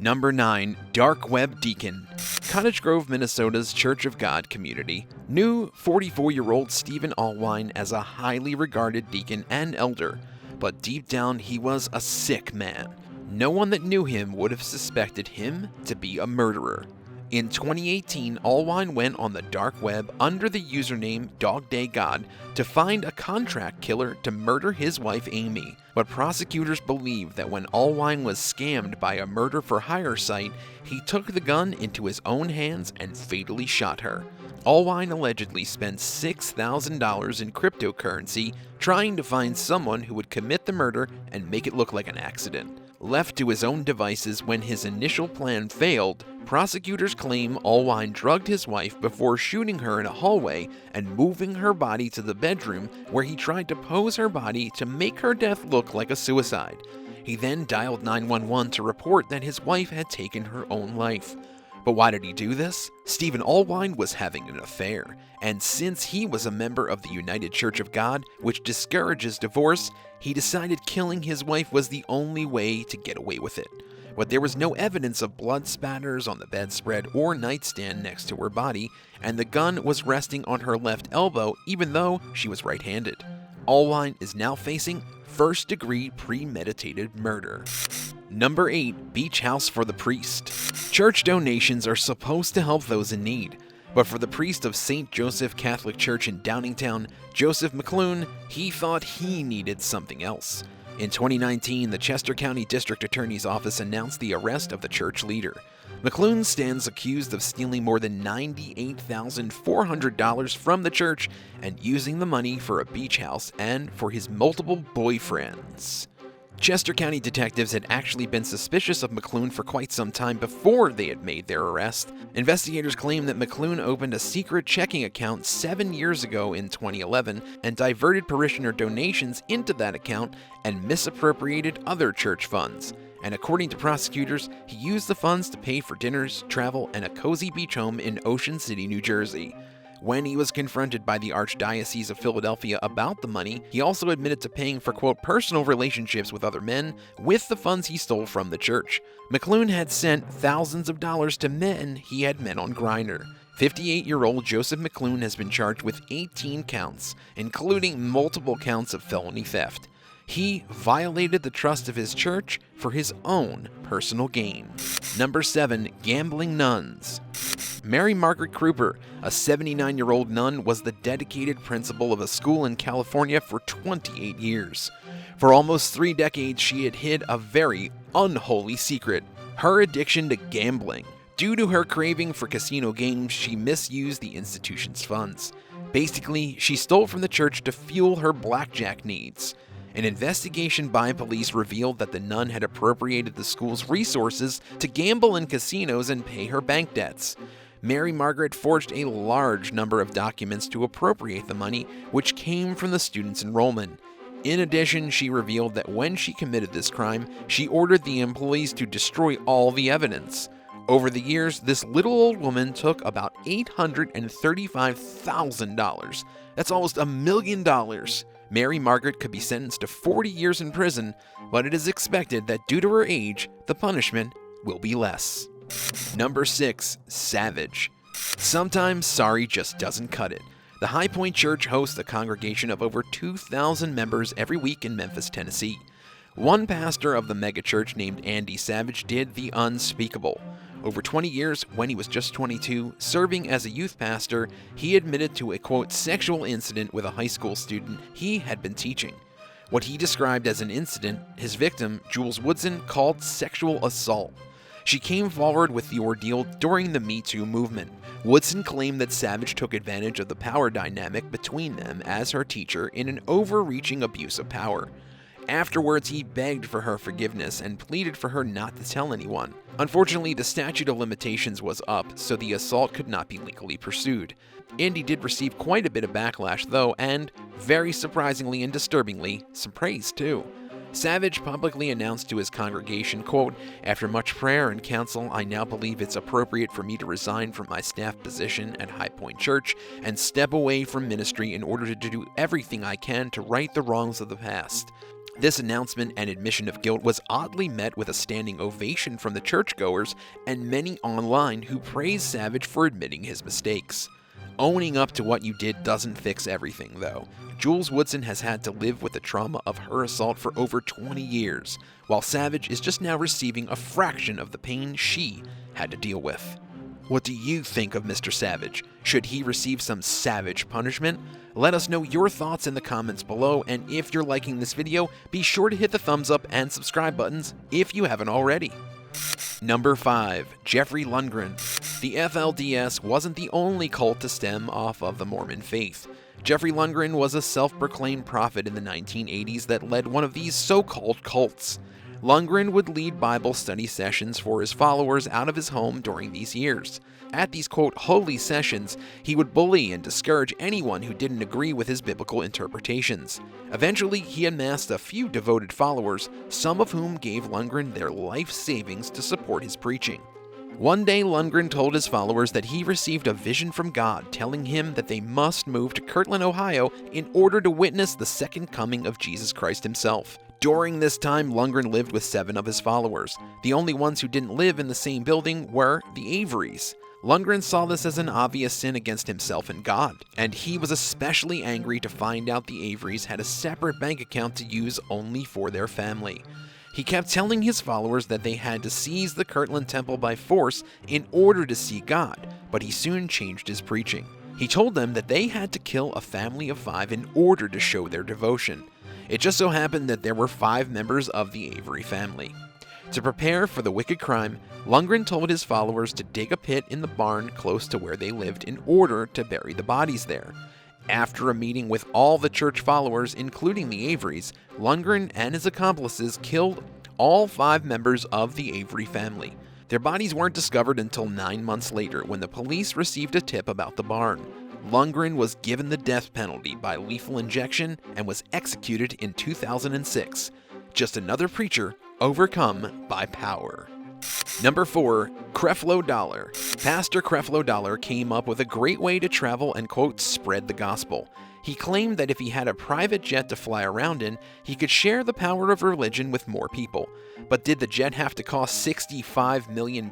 Number 9. Dark Web Deacon. Cottage Grove, Minnesota's Church of God community knew 44-year-old Stephen Allwine as a highly regarded deacon and elder, but deep down he was a sick man. No one that knew him would have suspected him to be a murderer. In 2018, Allwine went on the dark web under the username DogDayGod to find a contract killer to murder his wife Amy. But prosecutors believe that when Allwine was scammed by a murder-for-hire site, he took the gun into his own hands and fatally shot her. Allwine allegedly spent $6,000 in cryptocurrency trying to find someone who would commit the murder and make it look like an accident. Left to his own devices when his initial plan failed, prosecutors claim Allwine drugged his wife before shooting her in a hallway and moving her body to the bedroom where he tried to pose her body to make her death look like a suicide. He then dialed 911 to report that his wife had taken her own life. But why did he do this? Stephen Allwine was having an affair, and since he was a member of the United Church of God, which discourages divorce, he decided killing his wife was the only way to get away with it. But there was no evidence of blood spatters on the bedspread or nightstand next to her body, and the gun was resting on her left elbow even though she was right-handed. Allwine is now facing first-degree premeditated murder. Number 8. Beach House for the Priest. Church donations are supposed to help those in need, but for the priest of St. Joseph Catholic Church in Downingtown, Joseph McClune, he thought he needed something else. In 2019, the Chester County District Attorney's Office announced the arrest of the church leader. McClune stands accused of stealing more than $98,400 from the church and using the money for a beach house and for his multiple boyfriends. Chester County detectives had actually been suspicious of McClune for quite some time before they had made their arrest. Investigators claim that McClune opened a secret checking account 7 years ago in 2011 and diverted parishioner donations into that account and misappropriated other church funds. And according to prosecutors, he used the funds to pay for dinners, travel, and a cozy beach home in Ocean City, New Jersey. When he was confronted by the Archdiocese of Philadelphia about the money, he also admitted to paying for, quote, personal relationships with other men with the funds he stole from the church. McClune had sent thousands of dollars to men he had met on Grindr. 58-year-old Joseph McClune has been charged with 18 counts, including multiple counts of felony theft. He violated the trust of his church for his own personal gain. Number 7. Gambling nuns. Mary Margaret Kruper, a 79-year-old nun, was the dedicated principal of a school in California for 28 years. For almost 3 decades, she had hid a very unholy secret: her addiction to gambling. Due to her craving for casino games, she misused the institution's funds. Basically, she stole from the church to fuel her blackjack needs. An investigation by police revealed that the nun had appropriated the school's resources to gamble in casinos and pay her bank debts. Mary Margaret forged a large number of documents to appropriate the money, which came from the students' enrollment. In addition, she revealed that when she committed this crime, she ordered the employees to destroy all the evidence. Over the years, this little old woman took about $835,000. That's almost $1 million. Mary Margaret could be sentenced to 40 years in prison, but it is expected that due to her age, the punishment will be less. Number 6. Savage. Sometimes sorry just doesn't cut it. The High Point Church hosts a congregation of over 2,000 members every week in Memphis, Tennessee. One pastor of the megachurch named Andy Savage did the unspeakable. Over 20 years, when he was just 22, serving as a youth pastor, he admitted to a, quote, sexual incident with a high school student he had been teaching. What he described as an incident, his victim, Jules Woodson, called sexual assault. She came forward with the ordeal during the Me Too movement. Woodson claimed that Savage took advantage of the power dynamic between them as her teacher in an overreaching abuse of power. Afterwards, he begged for her forgiveness and pleaded for her not to tell anyone. Unfortunately, the statute of limitations was up, so the assault could not be legally pursued. Andy did receive quite a bit of backlash, though, and, very surprisingly and disturbingly, some praise, too. Savage publicly announced to his congregation, quote, "After much prayer and counsel, I now believe it's appropriate for me to resign from my staff position at High Point Church and step away from ministry in order to do everything I can to right the wrongs of the past." This announcement and admission of guilt was oddly met with a standing ovation from the churchgoers and many online who praised Savage for admitting his mistakes. Owning up to what you did doesn't fix everything, though. Jules Woodson has had to live with the trauma of her assault for over 20 years, while Savage is just now receiving a fraction of the pain she had to deal with. What do you think of Mr. Savage? Should he receive some savage punishment? Let us know your thoughts in the comments below, and if you're liking this video, be sure to hit the thumbs up and subscribe buttons if you haven't already. Number 5. Jeffrey Lundgren. The FLDS wasn't the only cult to stem off of the Mormon faith. Jeffrey Lundgren was a self-proclaimed prophet in the 1980s that led one of these so-called cults. Lundgren would lead Bible study sessions for his followers out of his home during these years. At these, quote, holy sessions, he would bully and discourage anyone who didn't agree with his biblical interpretations. Eventually, he amassed a few devoted followers, some of whom gave Lundgren their life savings to support his preaching. One day, Lundgren told his followers that he received a vision from God telling him that they must move to Kirtland, Ohio in order to witness the second coming of Jesus Christ himself. During this time, Lundgren lived with 7 of his followers. The only ones who didn't live in the same building were the Averys. Lundgren saw this as an obvious sin against himself and God, and he was especially angry to find out the Averys had a separate bank account to use only for their family. He kept telling his followers that they had to seize the Kirtland Temple by force in order to see God, but he soon changed his preaching. He told them that they had to kill a family of 5 in order to show their devotion. It just so happened that there were 5 members of the Avery family. To prepare for the wicked crime, Lundgren told his followers to dig a pit in the barn close to where they lived in order to bury the bodies there. After a meeting with all the church followers, including the Averys, Lundgren and his accomplices killed all 5 members of the Avery family. Their bodies weren't discovered until 9 months later when the police received a tip about the barn. Lundgren was given the death penalty by lethal injection and was executed in 2006. Just another preacher overcome by power. Number 4. Creflo Dollar. Pastor Creflo Dollar came up with a great way to travel and, quote, spread the gospel. He claimed that if he had a private jet to fly around in, he could share the power of religion with more people. But did the jet have to cost $65 million?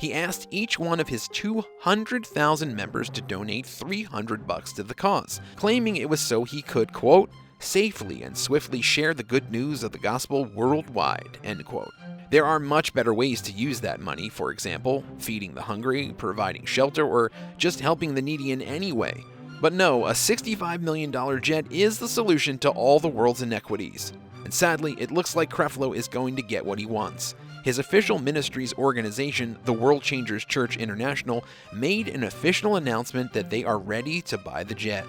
He asked each one of his 200,000 members to donate $300 to the cause, claiming it was so he could, quote, safely and swiftly share the good news of the gospel worldwide, end quote. There are much better ways to use that money, for example, feeding the hungry, providing shelter, or just helping the needy in any way. But no, a $65 million jet is the solution to all the world's inequities. And sadly, it looks like Creflo is going to get what he wants. His official ministries organization, the World Changers Church International, made an official announcement that they are ready to buy the jet.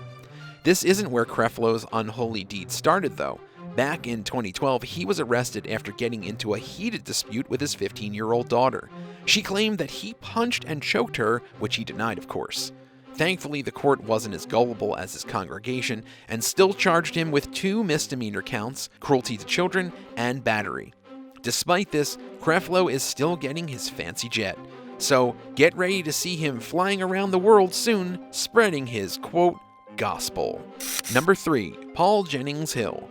This isn't where Creflo's unholy deed started, though. Back in 2012, he was arrested after getting into a heated dispute with his 15-year-old daughter. She claimed that he punched and choked her, which he denied, of course. Thankfully, the court wasn't as gullible as his congregation and still charged him with 2 misdemeanor counts, cruelty to children, and battery. Despite this, Creflo is still getting his fancy jet. So get ready to see him flying around the world soon, spreading his, quote, gospel. Number 3. Paul Jennings Hill.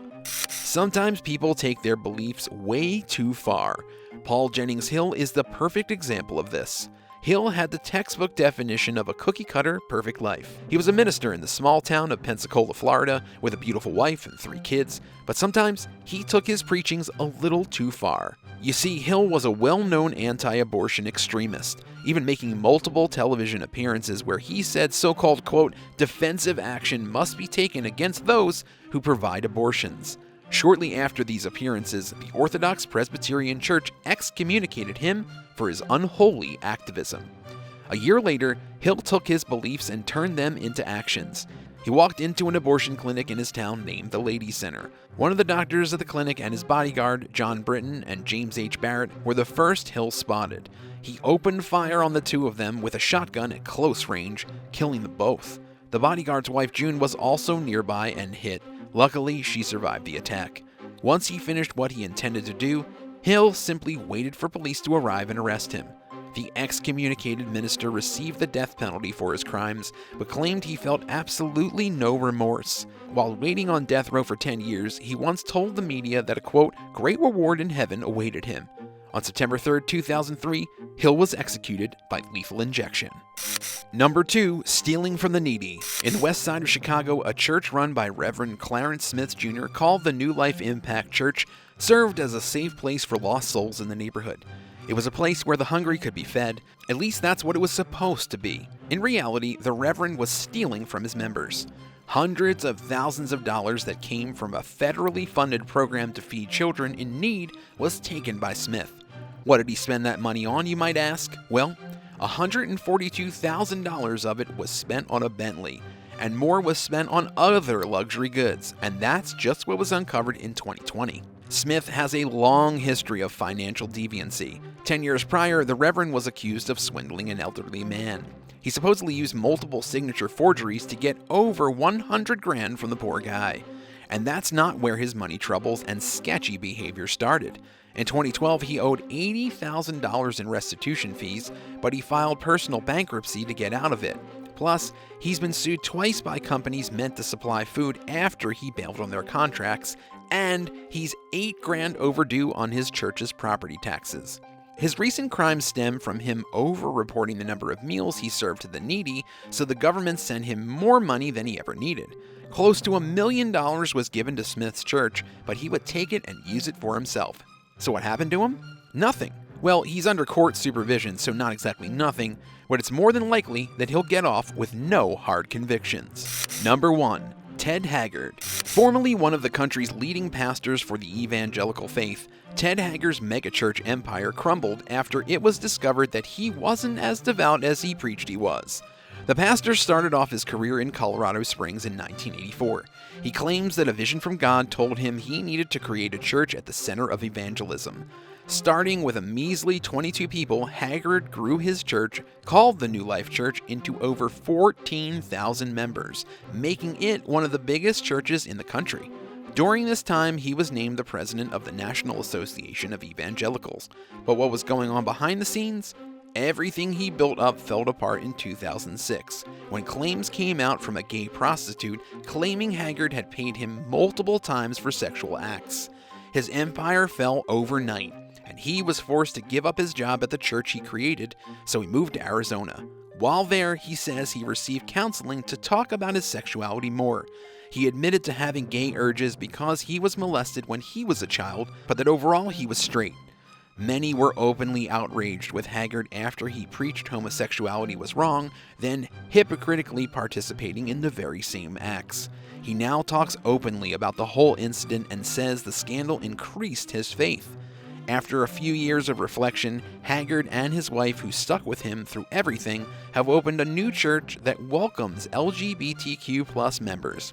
Sometimes people take their beliefs way too far. Paul Jennings Hill is the perfect example of this. Hill had the textbook definition of a cookie-cutter perfect life. He was a minister in the small town of Pensacola, Florida, with a beautiful wife and 3 kids, but sometimes he took his preachings a little too far. You see, Hill was a well-known anti-abortion extremist, even making multiple television appearances where he said so-called, quote, defensive action must be taken against those who provide abortions. Shortly after these appearances, the Orthodox Presbyterian Church excommunicated him for his unholy activism. A year later, Hill took his beliefs and turned them into actions. He walked into an abortion clinic in his town named the Ladies Center. One of the doctors at the clinic and his bodyguard, John Britton and James H. Barrett, were the first Hill spotted. He opened fire on the 2 of them with a shotgun at close range, killing them both. The bodyguard's wife, June, was also nearby and hit. Luckily, she survived the attack. Once he finished what he intended to do, Hill simply waited for police to arrive and arrest him. The excommunicated minister received the death penalty for his crimes, but claimed he felt absolutely no remorse. While waiting on death row for 10 years, he once told the media that a, quote, great reward in heaven awaited him. On September 3, 2003, Hill was executed by lethal injection. Number 2, stealing from the needy. In the west side of Chicago, a church run by Reverend Clarence Smith Jr. called the New Life Impact Church served as a safe place for lost souls in the neighborhood. It was a place where the hungry could be fed. At least that's what it was supposed to be. In reality, the Reverend was stealing from his members. Hundreds of thousands of dollars that came from a federally funded program to feed children in need was taken by Smith. What did he spend that money on, you might ask? Well, $142,000 of it was spent on a Bentley, and more was spent on other luxury goods, and that's just what was uncovered in 2020. Smith has a long history of financial deviancy. 10 years prior, the Reverend was accused of swindling an elderly man. He supposedly used multiple signature forgeries to get over $100,000 from the poor guy. And that's not where his money troubles and sketchy behavior started. In 2012, he owed $80,000 in restitution fees, but he filed personal bankruptcy to get out of it. Plus, he's been sued twice by companies meant to supply food after he bailed on their contracts, and he's $8,000 overdue on his church's property taxes. His recent crimes stem from him over-reporting the number of meals he served to the needy, so the government sent him more money than he ever needed. Close to $1 million was given to Smith's church, but he would take it and use it for himself. So what happened to him? Nothing. Well, he's under court supervision, so not exactly nothing, but it's more than likely that he'll get off with no hard convictions. Number 1. Ted Haggard. Formerly one of the country's leading pastors for the evangelical faith, Ted Haggard's megachurch empire crumbled after it was discovered that he wasn't as devout as he preached he was. The pastor started off his career in Colorado Springs in 1984. He claims that a vision from God told him he needed to create a church at the center of evangelism. Starting with a measly 22 people, Haggard grew his church, called the New Life Church, into over 14,000 members, making it one of the biggest churches in the country. During this time, he was named the president of the National Association of Evangelicals. But what was going on behind the scenes? Everything he built up fell apart in 2006, when claims came out from a gay prostitute claiming Haggard had paid him multiple times for sexual acts. His empire fell overnight, and he was forced to give up his job at the church he created, so he moved to Arizona. While there, he says he received counseling to talk about his sexuality more. He admitted to having gay urges because he was molested when he was a child, but that overall he was straight. Many were openly outraged with Haggard after he preached homosexuality was wrong, then hypocritically participating in the very same acts. He now talks openly about the whole incident and says the scandal increased his faith. After a few years of reflection, Haggard and his wife, who stuck with him through everything, have opened a new church that welcomes LGBTQ+ members.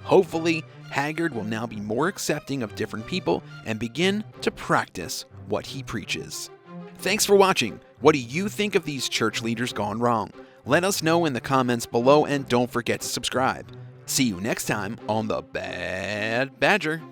Hopefully, Haggard will now be more accepting of different people and begin to practice what he preaches. Thanks for watching. What do you think of these church leaders gone wrong? Let us know in the comments below, and don't forget to subscribe. See you next time on the Bad Badger.